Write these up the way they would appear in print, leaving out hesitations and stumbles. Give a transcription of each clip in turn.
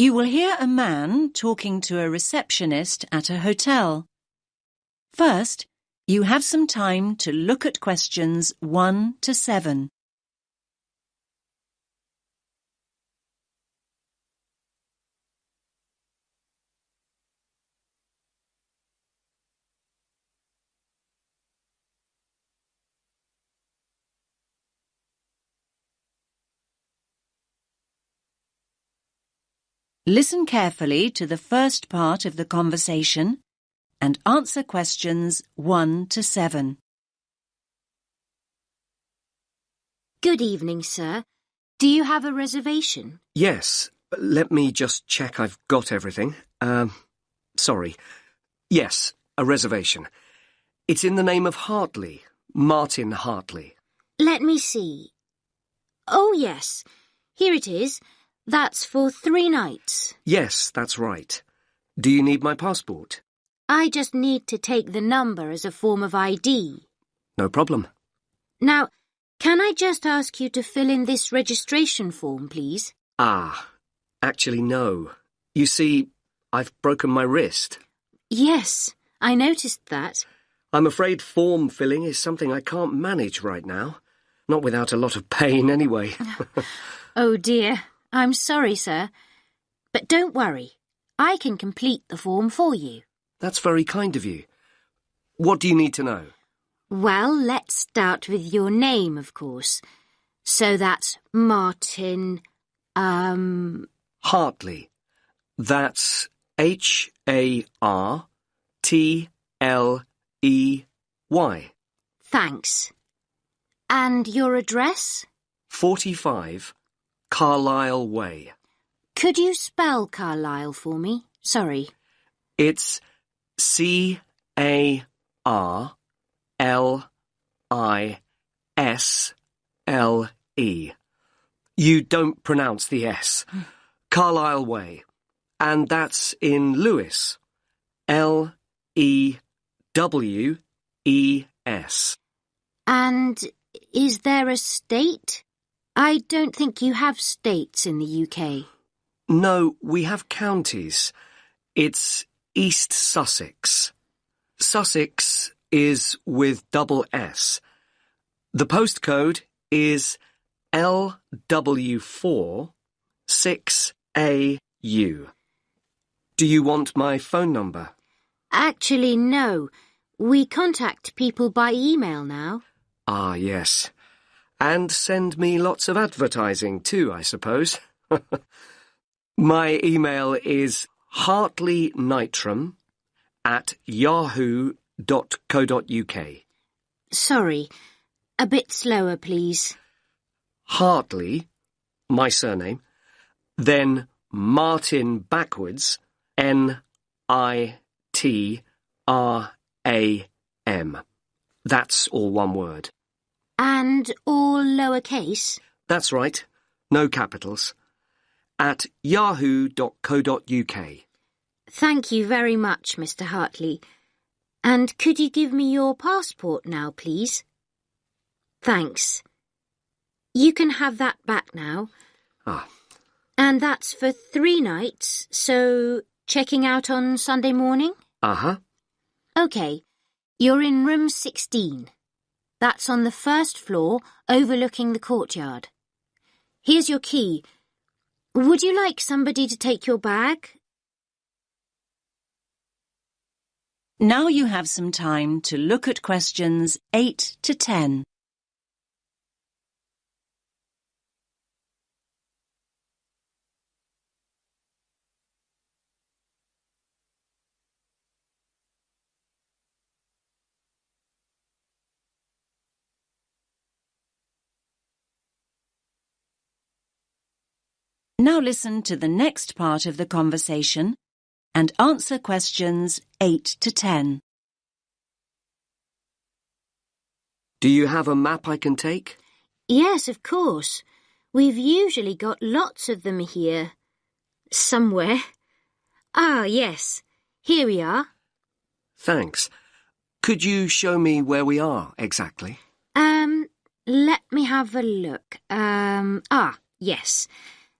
You will hear a man talking to a receptionist at a hotel. First, you have some time to look at questions 1 to 7. Listen carefully to the first part of the conversation and answer questions 1 to 7. Good evening, sir. Do you have a reservation? Yes. Let me just check I've got everything. Sorry. Yes, a reservation. It's in the name of Hartley, Martin Hartley. Let me see. Oh, yes. Here it is. That's for 3 nights. Yes, that's right. Do you need my passport? I just need to take the number as a form of ID. No problem. Now, can I just ask you to fill in this registration form, please? Actually, no. You see, I've broken my wrist. Yes, I noticed that. I'm afraid form filling is something I can't manage right now. Not without a lot of pain, anyway. Oh, dear. I'm sorry, sir. But don't worry. I can complete the form for you. That's very kind of you. What do you need to know? Well, let's start with your name, of course. So that's Martin, Hartley. That's Hartley. Thanks. And your address? 45 Carlisle Way. Could you spell Carlisle for me? Sorry. It's Carlisle. You don't pronounce the S. Carlisle Way. And that's in Lewes. Lewes. And is there a state? I don't think you have states in the UK. No, we have counties. It's East Sussex. Sussex is with double S. The postcode is LW4 6AU. Do you want my phone number? Actually, no. We contact people by email now. Ah, yes. And send me lots of advertising too, I suppose. My email is hartleynitram@yahoo.co.uk. Sorry. A bit slower, please. Hartley, my surname, then Martin backwards, NITRAM. That's all one word. And all lowercase? That's right. No capitals. At yahoo.co.uk. Thank you very much, Mr. Hartley. And could you give me your passport now, please? Thanks. You can have that back now. And that's for 3 nights, so checking out on Sunday morning? OK. You're in room 16. That's on the first floor, overlooking the courtyard. Here's your key. Would you like somebody to take your bag? Now you have some time to look at questions 8 to 10. Now listen to the next part of the conversation and answer questions 8 to 10. Do you have a map I can take? Yes, of course. We've usually got lots of them here. Somewhere. Ah, yes. Here we are. Thanks. Could you show me where we are exactly? Let me have a look. Yes.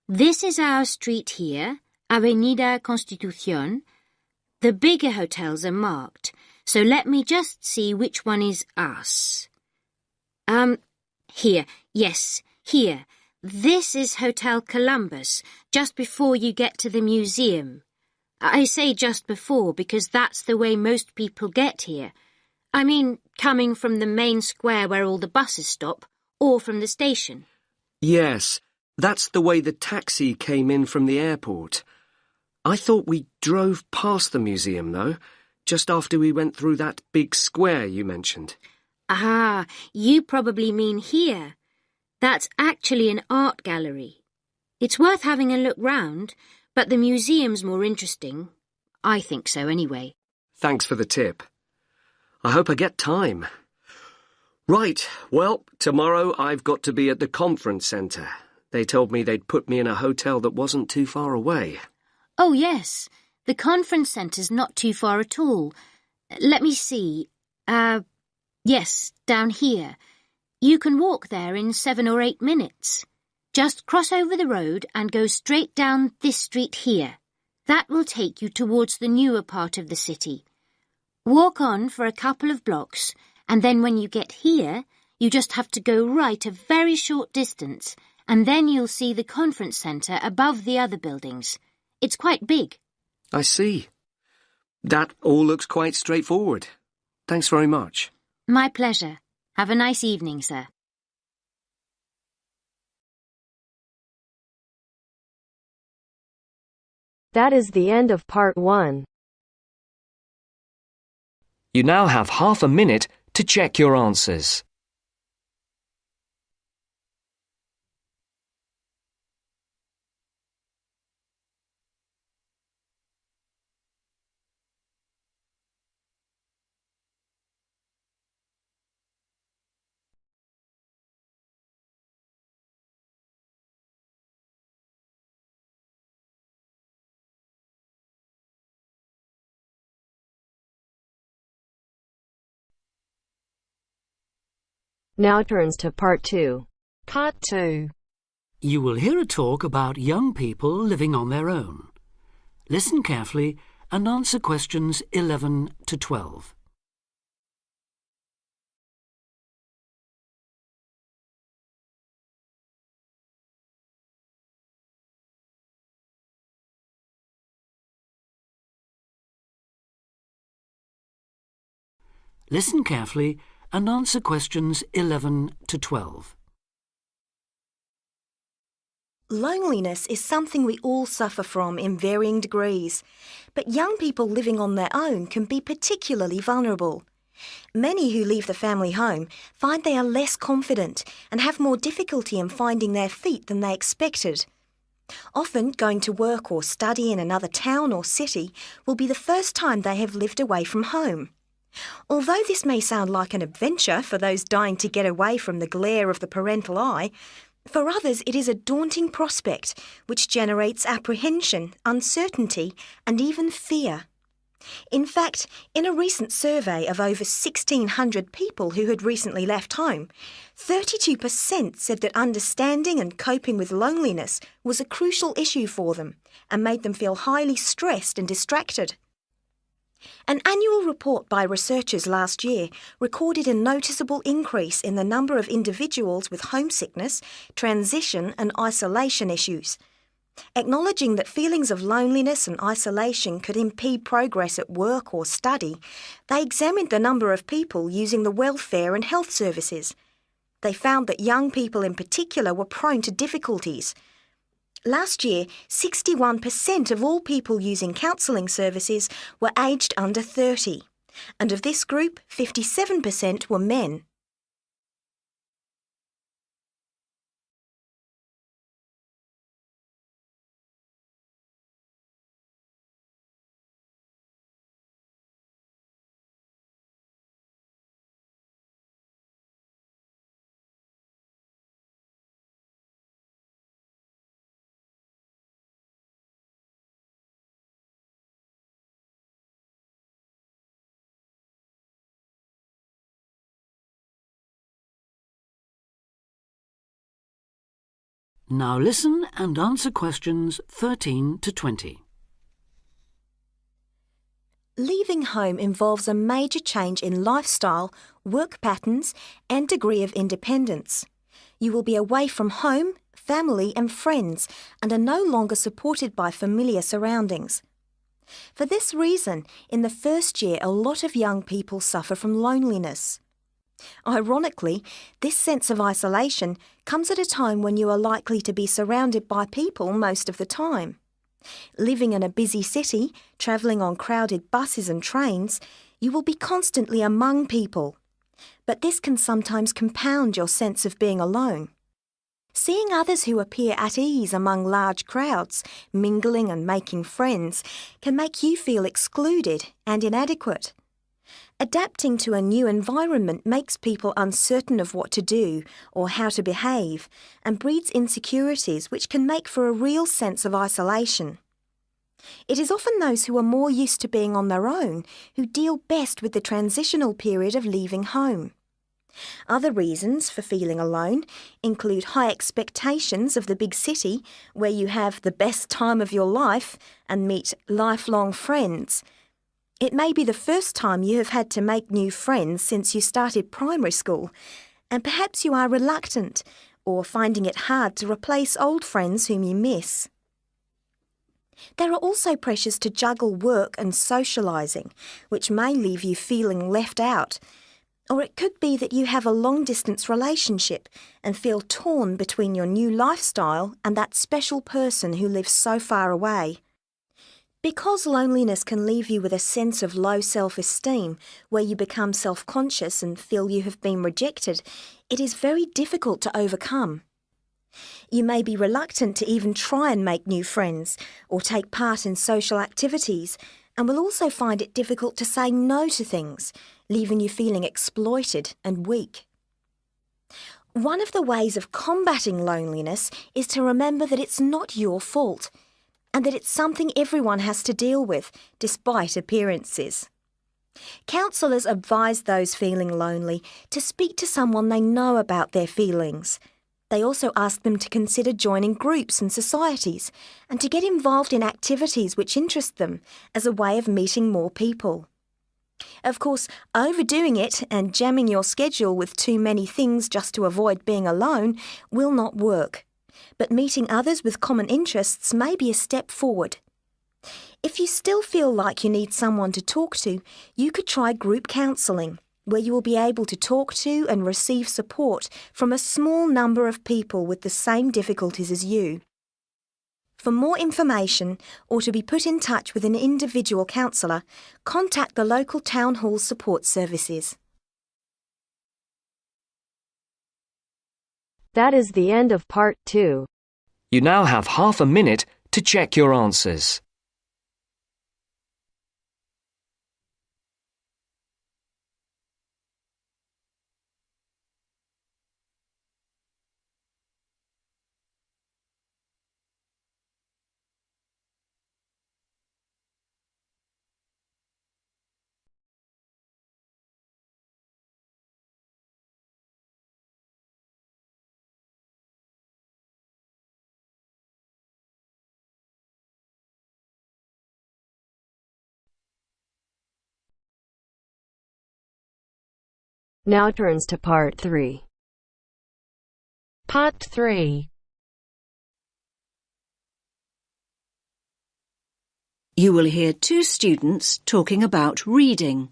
This is our street here, Avenida Constitución. The bigger hotels are marked, so let me just see which one is us. Here. Yes, here. This is Hotel Columbus, just before you get to the museum. I say just before because that's the way most people get here. I mean, coming from the main square where all the buses stop, or from the station. Yes, that's the way the taxi came in from the airport. I thought we drove past the museum, though, just after we went through that big square you mentioned. Ah, you probably mean here. That's actually an art gallery. It's worth having a look round, but the museum's more interesting. I think so anyway. Thanks for the tip. I hope I get time. Right, well, tomorrow I've got to be at the conference centre. They told me they'd put me in a hotel that wasn't too far away. Oh, yes. The conference centre's not too far at all. Let me see. Yes, down here. You can walk there in 7 or 8 minutes. Just cross over the road and go straight down this street here. That will take you towards the newer part of the city. Walk on for a couple of blocks, and then when you get here, you just have to go right a very short distance, and then you'll see the conference centre above the other buildings. It's quite big. I see. That all looks quite straightforward. Thanks very much. My pleasure. Have a nice evening, sir. That is the end of part 1. You now have half a minute to check your answers. Now turns to part 2. Part 2. You will hear a talk about young people living on their own. Listen carefully and answer questions 11 to 12. Listen carefully and answer questions 11 to 12. Loneliness is something we all suffer from in varying degrees, but young people living on their own can be particularly vulnerable. Many who leave the family home find they are less confident and have more difficulty in finding their feet than they expected. Often, going to work or study in another town or city will be the first time they have lived away from home. Although this may sound like an adventure for those dying to get away from the glare of the parental eye, for others it is a daunting prospect which generates apprehension, uncertainty and even fear. In fact, in a recent survey of over 1,600 people who had recently left home, 32% said that understanding and coping with loneliness was a crucial issue for them and made them feel highly stressed and distracted. An annual report by researchers last year recorded a noticeable increase in the number of individuals with homesickness, transition and isolation issues. Acknowledging that feelings of loneliness and isolation could impede progress at work or study, they examined the number of people using the welfare and health services. They found that young people in particular were prone to difficulties. Last year, 61% of all people using counselling services were aged under 30, and of this group, 57% were men. Now listen and answer questions 13 to 20. Leaving home involves a major change in lifestyle, work patterns, and degree of independence. You will be away from home, family, and friends, and are no longer supported by familiar surroundings. For this reason, in the first year, a lot of young people suffer from loneliness. Ironically, this sense of isolation comes at a time when you are likely to be surrounded by people most of the time. Living in a busy city, travelling on crowded buses and trains, you will be constantly among people. But this can sometimes compound your sense of being alone. Seeing others who appear at ease among large crowds, mingling and making friends, can make you feel excluded and inadequate. Adapting to a new environment makes people uncertain of what to do or how to behave, and breeds insecurities which can make for a real sense of isolation. It is often those who are more used to being on their own who deal best with the transitional period of leaving home. Other reasons for feeling alone include high expectations of the big city, where you have the best time of your life and meet lifelong friends. It may be the first time you have had to make new friends since you started primary school, and perhaps you are reluctant or finding it hard to replace old friends whom you miss. There are also pressures to juggle work and socialising, which may leave you feeling left out. Or it could be that you have a long-distance relationship and feel torn between your new lifestyle and that special person who lives so far away. Because loneliness can leave you with a sense of low self-esteem, where you become self-conscious and feel you have been rejected, it is very difficult to overcome. You may be reluctant to even try and make new friends or take part in social activities, and will also find it difficult to say no to things, leaving you feeling exploited and weak. One of the ways of combating loneliness is to remember that it's not your fault, and that it's something everyone has to deal with, despite appearances. Counsellors advise those feeling lonely to speak to someone they know about their feelings. They also ask them to consider joining groups and societies, and to get involved in activities which interest them as a way of meeting more people. Of course, overdoing it and jamming your schedule with too many things just to avoid being alone will not work. But meeting others with common interests may be a step forward. If you still feel like you need someone to talk to, you could try group counselling, where you will be able to talk to and receive support from a small number of people with the same difficulties as you. For more information or to be put in touch with an individual counsellor, contact the local town hall support services. That is the end of part 2. You now have half a minute to check your answers. Now turns to part 3. Part 3. You will hear two students talking about reading.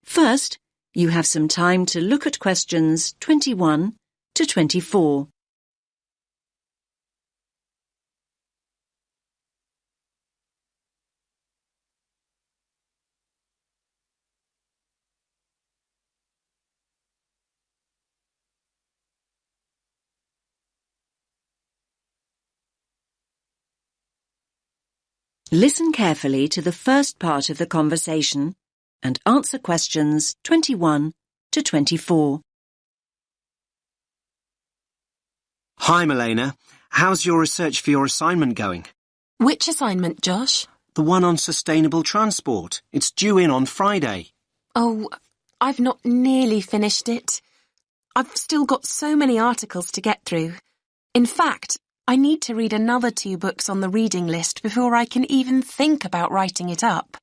First, you have some time to look at questions 21 to 24. Listen carefully to the first part of the conversation and answer questions 21 to 24. Hi, Milena. How's your research for your assignment going? Which assignment, Josh? The one on sustainable transport. It's due in on Friday. Oh, I've not nearly finished it. I've still got so many articles to get through. In fact, I need to read another 2 books on the reading list before I can even think about writing it up.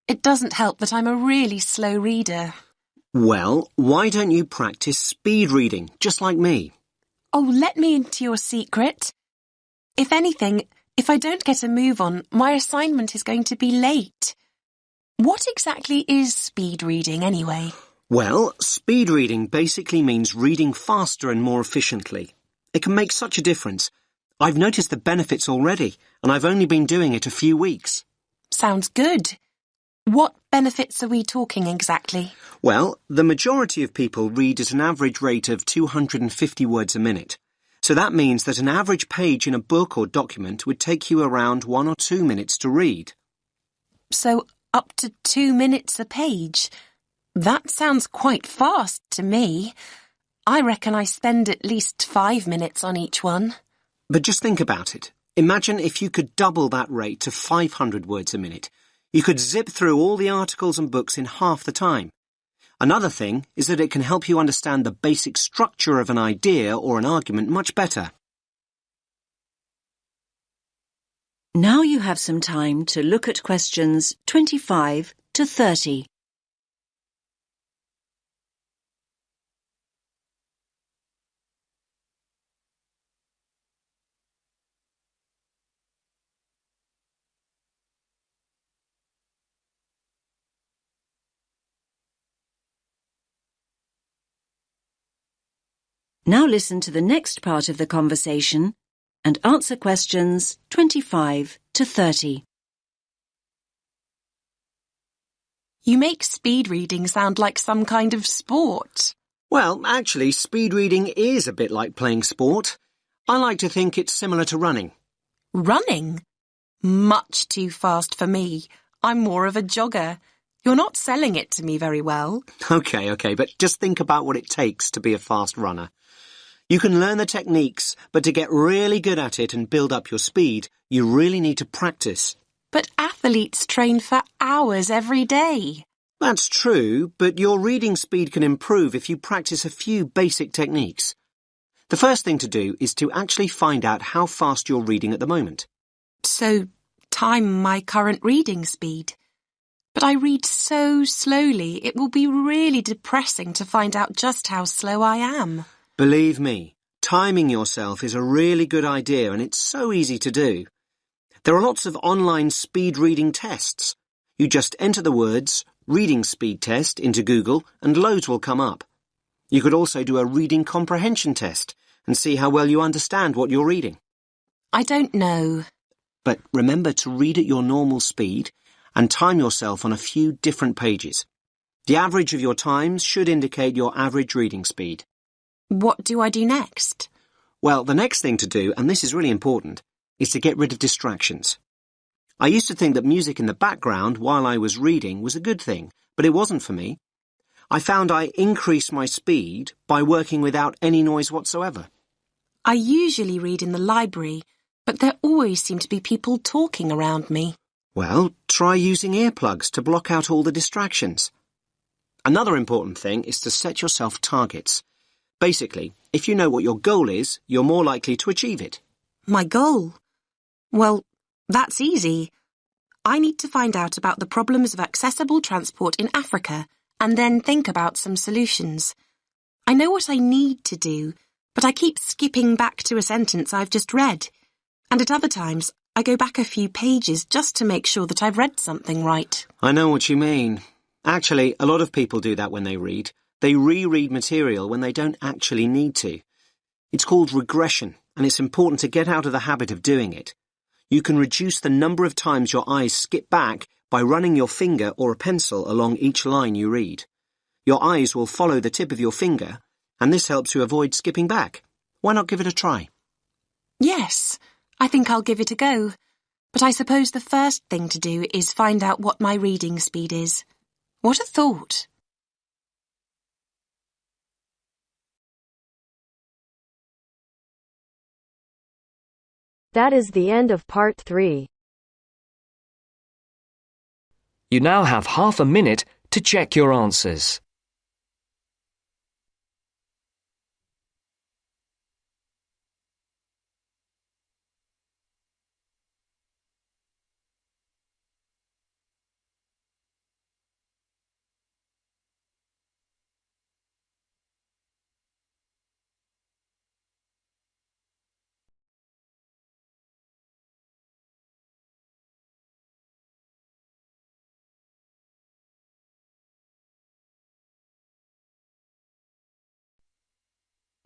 It doesn't help that I'm a really slow reader. Well, why don't you practice speed reading, just like me? Oh, let me into your secret. If anything, if I don't get a move on, my assignment is going to be late. What exactly is speed reading, anyway? Well, speed reading basically means reading faster and more efficiently. It can make such a difference. I've noticed the benefits already, and I've only been doing it a few weeks. Sounds good. What benefits are we talking exactly? Well, the majority of people read at an average rate of 250 words a minute. So that means that an average page in a book or document would take you around 1 or 2 minutes to read. So up to 2 minutes a page. That sounds quite fast to me. I reckon I spend at least 5 minutes on each one. But just think about it. Imagine if you could double that rate to 500 words a minute. You could zip through all the articles and books in half the time. Another thing is that it can help you understand the basic structure of an idea or an argument much better. Now you have some time to look at questions 25 to 30. Now listen to the next part of the conversation and answer questions 25 to 30. You make speed reading sound like some kind of sport. Well, actually, speed reading is a bit like playing sport. I like to think it's similar to running. Running? Much too fast for me. I'm more of a jogger. You're not selling it to me very well. Okay, but just think about what it takes to be a fast runner. You can learn the techniques, but to get really good at it and build up your speed, you really need to practice. But athletes train for hours every day. That's true, but your reading speed can improve if you practice a few basic techniques. The first thing to do is to actually find out how fast you're reading at the moment. So, time my current reading speed. But I read so slowly, it will be really depressing to find out just how slow I am. Believe me, timing yourself is a really good idea and it's so easy to do. There are lots of online speed reading tests. You just enter the words reading speed test into Google and loads will come up. You could also do a reading comprehension test and see how well you understand what you're reading. I don't know. But remember to read at your normal speed and time yourself on a few different pages. The average of your times should indicate your average reading speed. What do I do next? Well, the next thing to do, and this is really important, is to get rid of distractions. I used to think that music in the background while I was reading was a good thing, but it wasn't for me. I found I increased my speed by working without any noise whatsoever. I usually read in the library, but there always seem to be people talking around me. Well, try using earplugs to block out all the distractions. Another important thing is to set yourself targets. Basically, if you know what your goal is, you're more likely to achieve it. My goal? Well, that's easy. I need to find out about the problems of accessible transport in Africa and then think about some solutions. I know what I need to do, but I keep skipping back to a sentence I've just read. And at other times, I go back a few pages just to make sure that I've read something right. I know what you mean. Actually, a lot of people do that when they read. They reread material when they don't actually need to. It's called regression, and it's important to get out of the habit of doing it. You can reduce the number of times your eyes skip back by running your finger or a pencil along each line you read. Your eyes will follow the tip of your finger, and this helps you avoid skipping back. Why not give it a try? Yes, I think I'll give it a go. But I suppose the first thing to do is find out what my reading speed is. What a thought! That is the end of part 3. You now have half a minute to check your answers.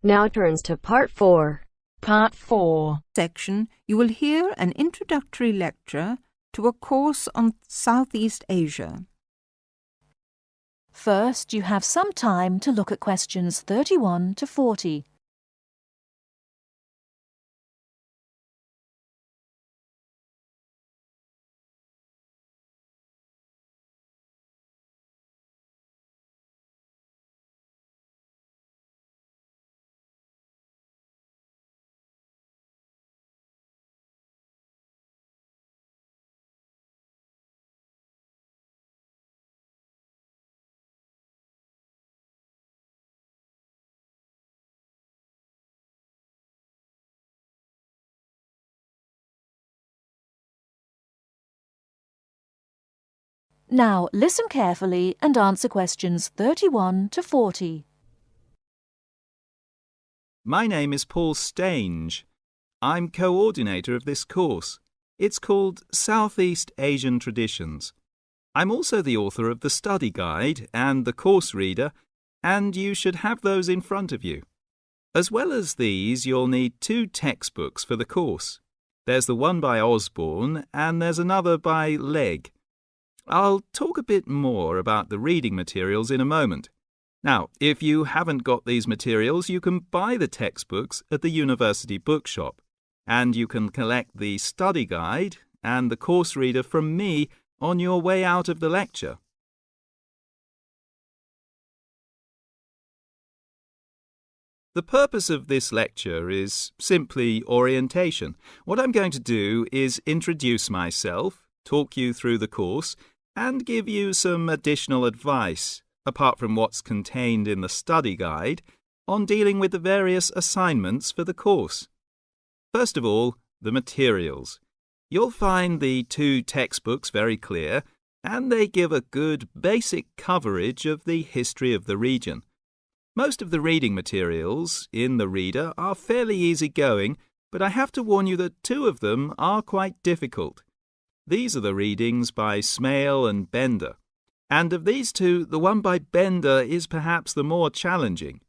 Now turns to Part 4. Part 4 section, you will hear an introductory lecture to a course on Southeast Asia. First, you have some time to look at questions 31 to 40. Now, listen carefully and answer questions 31 to 40. My name is Paul Stange. I'm coordinator of this course. It's called Southeast Asian Traditions. I'm also the author of the study guide and the course reader, and you should have those in front of you. As well as these, you'll need 2 textbooks for the course. There's the one by Osborne and there's another by Legg. I'll talk a bit more about the reading materials in a moment. Now, if you haven't got these materials, you can buy the textbooks at the university bookshop, and you can collect the study guide and the course reader from me on your way out of the lecture. The purpose of this lecture is simply orientation. What I'm going to do is introduce myself, talk you through the course, and give you some additional advice, apart from what's contained in the study guide, on dealing with the various assignments for the course. First of all, the materials. You'll find the 2 textbooks very clear, and they give a good basic coverage of the history of the region. Most of the reading materials in the reader are fairly easy-going, but I have to warn you that 2 of them are quite difficult. These are the readings by Smale and Bender, and of these 2, the one by Bender is perhaps the more challenging.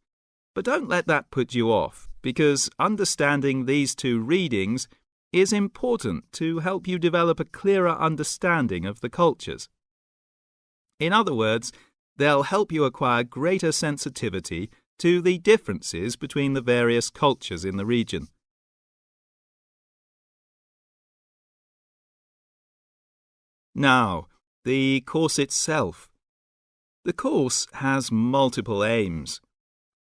But don't let that put you off, because understanding these 2 readings is important to help you develop a clearer understanding of the cultures. In other words, they'll help you acquire greater sensitivity to the differences between the various cultures in the region. Now, the course itself. The course has multiple aims.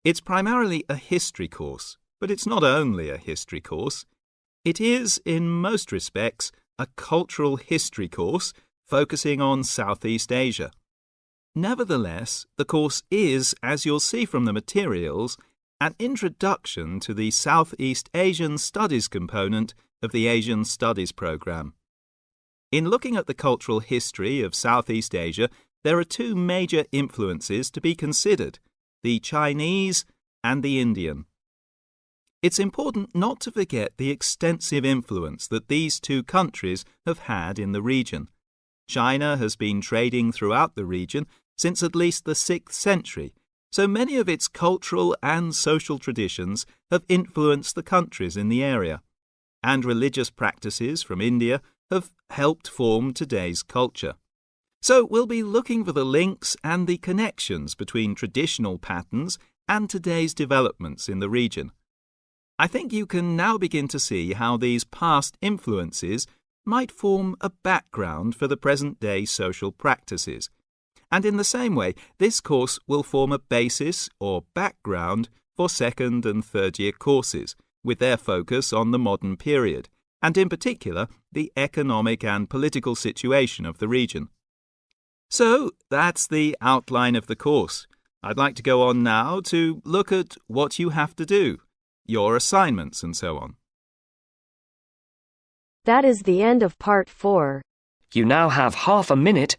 It's primarily a history course, but it's not only a history course. It is, in most respects, a cultural history course focusing on Southeast Asia. Nevertheless, the course is, as you'll see from the materials, an introduction to the Southeast Asian Studies component of the Asian Studies programme. In looking at the cultural history of Southeast Asia, there are 2 major influences to be considered, the Chinese and the Indian. It's important not to forget the extensive influence that these 2 countries have had in the region. China has been trading throughout the region since at least the 6th century, so many of its cultural and social traditions have influenced the countries in the area, and religious practices from India have helped form today's culture. So we'll be looking for the links and the connections between traditional patterns and today's developments in the region. I think you can now begin to see how these past influences might form a background for the present-day social practices. And in the same way, this course will form a basis or background for 2nd and 3rd year courses, with their focus on the modern period, and in particular, the economic and political situation of the region. So, that's the outline of the course. I'd like to go on now to look at what you have to do, your assignments and so on. That is the end of Part 4. You now have half a minute